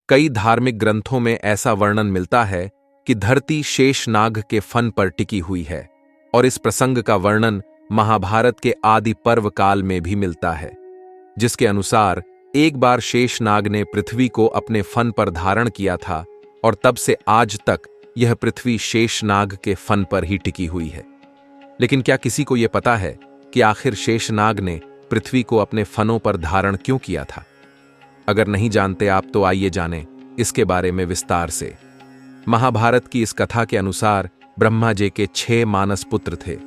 कई धार्मिक ग्रंथों में ऐसा वर्णन मिलता है कि धरती शेषनाग के फन पर टिकी हुई है, और इस प्रसंग का वर्णन महाभारत के आदि पर्व काल में भी मिलता है, जिसके अनुसार एक बार शेषनाग ने पृथ्वी को अपने फन पर धारण किया था और तब से आज तक यह पृथ्वी शेषनाग के फन पर ही टिकी हुई है। लेकिन क्या किसी को यह पता है कि आखिर शेषनाग ने पृथ्वी को अपने फनों पर धारण क्यों किया था? अगर नहीं जानते आप तो आइए जानें इसके बारे में विस्तार से। महाभारत की इस कथा के अनुसार ब्रह्मा जी के 6 मानस पुत्र थे,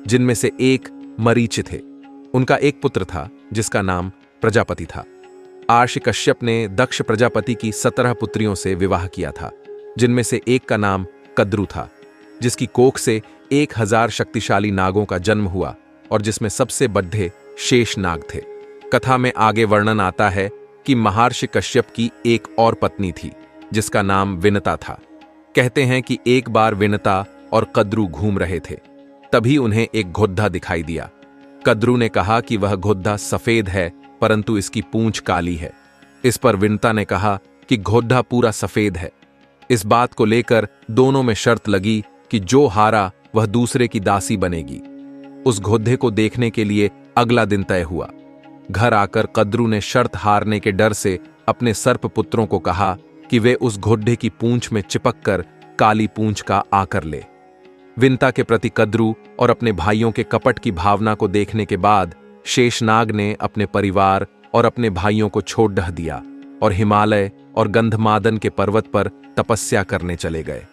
जिनमें से एक मरीचि थे। उनका एक पुत्र था जिसका नाम प्रजापति था। आर्षि कश्यप ने दक्ष प्रजापति की 17 पुत्रियों से विवाह किया था, जिनमें से एक का नाम कद्रु था, जिसकी कोख से 1000 शक्तिशाली नागों का जन्म हुआ और जिसमें सबसे बड़े शेषनाग थे। कथा में आगे वर्णन आता है कि महर्षि कश्यप की एक और पत्नी थी जिसका नाम विनता था। कहते हैं कि एक बार विनता और कद्रु घूम रहे थे, तभी उन्हें एक घोद्धा दिखाई दिया। कद्रु ने कहा कि वह घोद्धा सफेद है परंतु इसकी पूंछ काली है। इस पर विनता ने कहा कि घोद्धा पूरा सफेद है। इस बात को लेकर दोनों में शर्त लगी कि जो हारा वह दूसरे की दासी बनेगी। उस घोद्धे को देखने के लिए अगला दिन तय हुआ। घर आकर कद्रु ने शर्त हारने के डर से अपने सर्प पुत्रों को कहा कि वे उस घोड्ढे की पूंछ में चिपककर काली पूंछ का आकर ले। विनता के प्रति कद्रु और अपने भाइयों के कपट की भावना को देखने के बाद शेषनाग ने अपने परिवार और अपने भाइयों को छोड़ ढह दिया और हिमालय और गंधमादन के पर्वत पर तपस्या करने चले गए।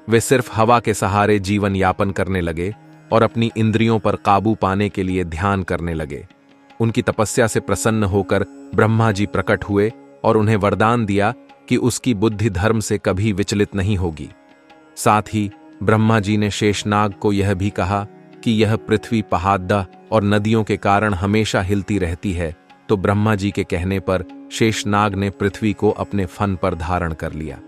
वे सिर्फ हवा के सहारे जीवन यापन करने लगे और अपनी इंद्रियों पर काबू पाने के लिए ध्यान करने लगे। उनकी तपस्या से प्रसन्न होकर ब्रह्मा जी प्रकट हुए और उन्हें वरदान दिया कि उसकी बुद्धि धर्म से कभी विचलित नहीं होगी। साथ ही ब्रह्मा जी ने शेषनाग को यह भी कहा कि यह पृथ्वी पहाड़ और नदियों के कारण हमेशा हिलती रहती है। तो ब्रह्मा जी के कहने पर शेषनाग ने पृथ्वी को अपने फन पर धारण कर लिया।